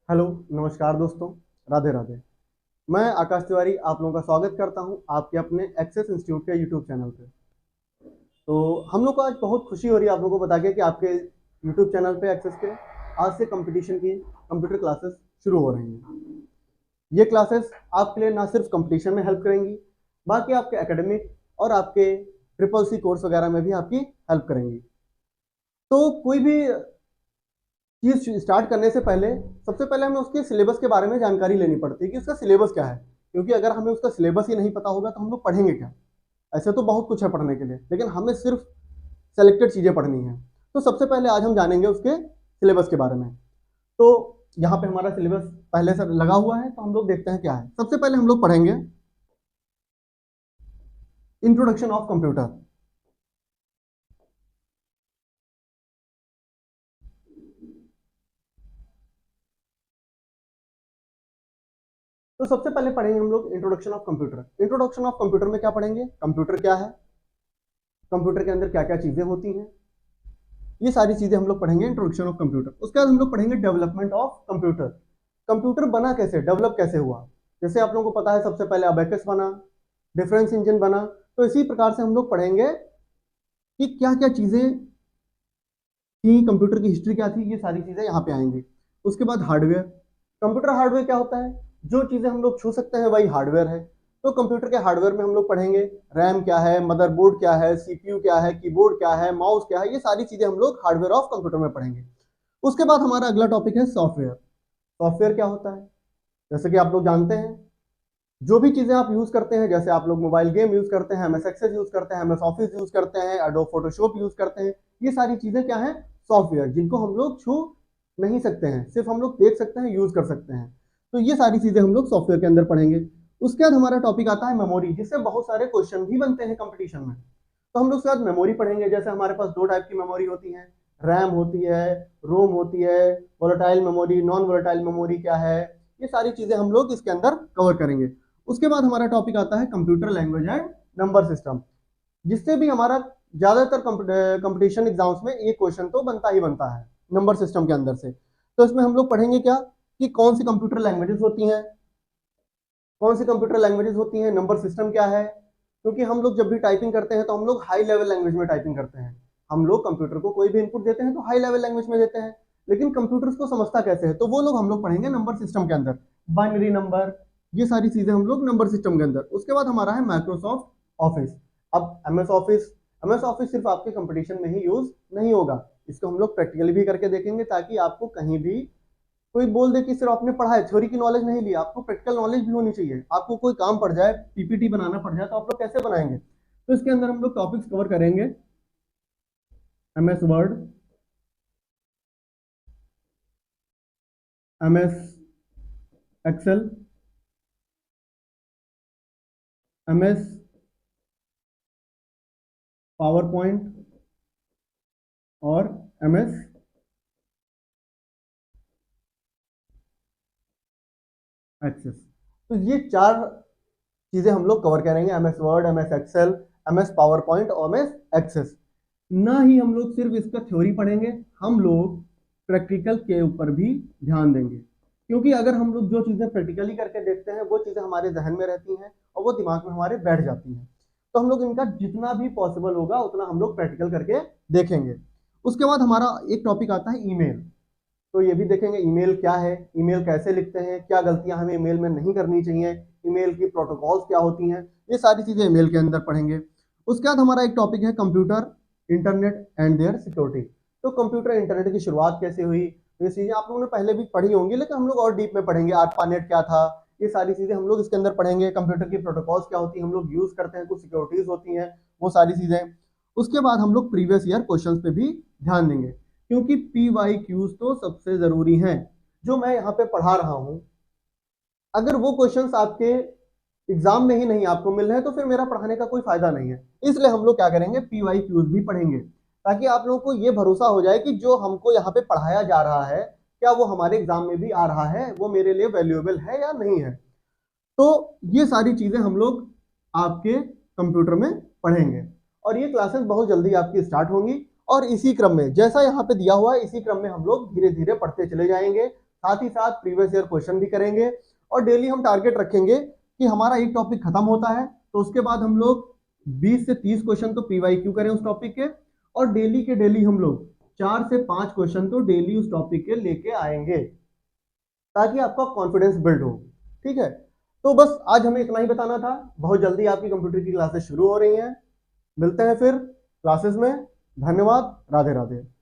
Hello, नमस्कार दोस्तों, राधे राधे। मैं आकाश तिवारी आप लोगों का स्वागत करता हूं आपके अपने एक्सेस इंस्टीट्यूट के यूट्यूब चैनल पे। तो हम लोग को आज बहुत खुशी हो रही है आप लोगों को बता के कि आपके यूट्यूब चैनल पे एक्सेस के आज से कंपटीशन की कंप्यूटर क्लासेस शुरू हो रही हैं। ये क्लासेस आपके लिए ना सिर्फ कंपटीशन में हेल्प करेंगी, बाकी आपके एकेडमिक और आपके ट्रिपल सी कोर्स वगैरह में भी आपकी हेल्प करेंगी। तो कोई भी चीज स्टार्ट करने से पहले सबसे पहले हमें उसके सिलेबस के बारे में जानकारी लेनी पड़ती है कि उसका सिलेबस क्या है। क्योंकि अगर हमें उसका सिलेबस ही नहीं पता होगा तो हम लोग पढ़ेंगे क्या। ऐसे तो बहुत कुछ है पढ़ने के लिए, लेकिन हमें सिर्फ सेलेक्टेड चीजें पढ़नी है। तो सबसे पहले आज हम जानेंगे उसके सिलेबस के बारे में। तो यहाँ पे हमारा सिलेबस पहले से लगा हुआ है, तो हम लोग देखते हैं क्या है। सबसे पहले हम लोग पढ़ेंगे इंट्रोडक्शन ऑफ कंप्यूटर। तो सबसे पहले पढ़ेंगे हम लोग introduction of computer. Introduction of computer में क्या पढ़ेंगे, कंप्यूटर क्या है, कंप्यूटर के अंदर क्या क्या चीजें होती हैं, ये सारी चीजें हम लोग पढ़ेंगे इंट्रोडक्शन ऑफ कंप्यूटर। उसके बाद हम लोग पढ़ेंगे डेवलपमेंट ऑफ कंप्यूटर। कंप्यूटर बना कैसे, डेवलप कैसे हुआ। जैसे आप लोगों को पता है सबसे पहले अबेकस बना, डिफरेंस इंजन बना। तो इसी प्रकार से हम लोग पढ़ेंगे कि क्या क्या चीजें थी, कंप्यूटर की हिस्ट्री क्या थी, ये सारी चीजें यहाँ पे आएंगी। उसके बाद हार्डवेयर। कंप्यूटर हार्डवेयर क्या होता है, जो चीजें हम लोग छू सकते हैं वही हार्डवेयर है। तो कंप्यूटर के हार्डवेयर में हम लोग पढ़ेंगे रैम क्या है, मदरबोर्ड क्या है, सीपीयू क्या है, कीबोर्ड क्या है, माउस क्या है, ये सारी चीजें हम लोग हार्डवेयर ऑफ कंप्यूटर में पढ़ेंगे। उसके बाद हमारा अगला टॉपिक है सॉफ्टवेयर। सॉफ्टवेयर क्या होता है, जैसे कि आप लोग जानते हैं जो भी चीजें आप यूज करते हैं, जैसे आप लोग मोबाइल गेम यूज करते हैं, एमएस एक्सेस यूज करते हैं, एमएस ऑफिस यूज करते हैं, एडोब फोटोशॉप यूज करते हैं, ये सारी चीजें क्या है, सॉफ्टवेयर, जिनको हम लोग छू नहीं सकते हैं, सिर्फ हम लोग देख सकते हैं, यूज कर सकते हैं। तो ये सारी चीजें हम लोग सॉफ्टवेयर के अंदर पढ़ेंगे। उसके बाद हमारा टॉपिक आता है मेमोरी, जिससे बहुत सारे क्वेश्चन भी बनते हैं कंपटीशन में। तो हम लोग उसके बाद मेमोरी पढ़ेंगे। जैसे हमारे पास दो टाइप की मेमोरी होती है, रैम होती है, रोम होती है, volatile memory, non volatile memory क्या है, ये सारी चीजें हम लोग इसके अंदर कवर करेंगे। उसके बाद हमारा टॉपिक आता है computer language and number system, जिससे भी हमारा ज्यादातर कंपटीशन एग्जाम्स में ये क्वेश्चन तो बनता ही बनता है नंबर सिस्टम के अंदर से। तो इसमें हम लोग पढ़ेंगे क्या, कि कौन सी कंप्यूटर लैंग्वेजेस होती हैं, कौन सी कंप्यूटर लैंग्वेजेस होती हैं, नंबर सिस्टम क्या है। क्योंकि हम लोग जब भी टाइपिंग करते हैं तो हम लोग हाई लेवल लैंग्वेज में टाइपिंग करते हैं। हम लोग कंप्यूटर को कोई भी इनपुट देते हैं तो हाई लेवल लैंग्वेज में देते हैं, लेकिन कंप्यूटर उसको समझता कैसे है, तो वो लोग हम लोग पढ़ेंगे नंबर सिस्टम के अंदर, बाइनरी नंबर, ये सारी चीजें हम लोग नंबर सिस्टम के अंदर। उसके बाद हमारा है माइक्रोसॉफ्ट ऑफिस। अब एमएस ऑफिस सिर्फ आपके कंपटीशन में ही यूज नहीं होगा, इसको हम लोग प्रैक्टिकली भी करके देखेंगे, ताकि आपको कहीं भी कोई बोल दे कि सिर्फ आपने पढ़ा है, थ्योरी की नॉलेज नहीं ली, आपको प्रैक्टिकल नॉलेज भी होनी चाहिए। आपको कोई काम पड़ जाए, पीपीटी बनाना पड़ जाए, तो आप लोग कैसे बनाएंगे। तो इसके अंदर हम लोग टॉपिक्स कवर करेंगे, MS Word, MS Excel, MS PowerPoint और एमएस एक्सेस। तो ये चार चीजें हम लोग कवर करेंगे, MS Word, MS Excel, MS PowerPoint और एमएस एक्सेस। ना ही हम लोग सिर्फ इसका थ्योरी पढ़ेंगे, हम लोग प्रैक्टिकल के ऊपर भी ध्यान देंगे। क्योंकि अगर हम लोग जो चीजें प्रैक्टिकली करके देखते हैं वो चीजें हमारे जहन में रहती हैं और वो दिमाग में हमारे बैठ जाती हैं। तो हम लोग इनका जितना भी पॉसिबल होगा उतना हम लोग प्रैक्टिकल करके देखेंगे। उसके बाद हमारा एक टॉपिक आता है ईमेल। तो ये भी देखेंगे ईमेल क्या है, ईमेल कैसे लिखते हैं, क्या गलतियां हमें ईमेल में नहीं करनी चाहिए, ईमेल की प्रोटोकॉल्स क्या होती हैं, ये सारी चीजें ईमेल के अंदर पढ़ेंगे। उसके बाद हमारा एक टॉपिक है computer, internet and their security. तो कंप्यूटर इंटरनेट की शुरुआत कैसे हुई, ये चीजें आप लोगों ने पहले भी पढ़ी होंगी, लेकिन हम लोग और डीप में पढ़ेंगे। आरपानेट क्या था, ये सारी चीजें हम लोग इसके अंदर पढ़ेंगे। कंप्यूटर की प्रोटोकॉल्स क्या होती है, हम लोग यूज करते हैं, कुछ सिक्योरिटीज होती हैं, वो सारी चीजें। उसके बाद हम लोग प्रीवियस ईयर क्वेश्चंस पे भी ध्यान देंगे, क्योंकि PYQs तो सबसे जरूरी हैं। जो मैं यहाँ पे पढ़ा रहा हूँ, अगर वो क्वेश्चंस आपके एग्जाम में ही नहीं आपको मिल रहे हैं तो फिर मेरा पढ़ाने का कोई फायदा नहीं है। इसलिए हम लोग क्या करेंगे, PYQs भी पढ़ेंगे, ताकि आप लोगों को ये भरोसा हो जाए कि जो हमको यहाँ पे पढ़ाया जा रहा है क्या वो हमारे एग्जाम में भी आ रहा है, वो मेरे लिए वैल्यूएबल है या नहीं है। तो ये सारी चीजें हम लोग आपके कंप्यूटर में पढ़ेंगे, और ये क्लासेस बहुत जल्दी आपकी स्टार्ट होंगी। और इसी क्रम में जैसा यहाँ पे दिया हुआ है, इसी क्रम में हम लोग धीरे धीरे पढ़ते चले जाएंगे। साथ ही साथ प्रीवियस ईयर क्वेश्चन भी करेंगे। और डेली हम टारगेट रखेंगे कि हमारा एक टॉपिक खत्म होता है तो उसके बाद हम लोग 20 से 30 क्वेश्चन तो पीवाईक्यू करें उस टॉपिक के, और डेली के डेली हम लोग 4 से 5 क्वेश्चन तो डेली उस टॉपिक के लेके आएंगे, ताकि आपका कॉन्फिडेंस बिल्ड हो। ठीक है, तो बस आज हमें इतना ही बताना था। बहुत जल्दी आपकी कंप्यूटर की क्लासेस शुरू हो रही हैं। मिलते हैं फिर क्लासेस में। धन्यवाद। राधे राधे।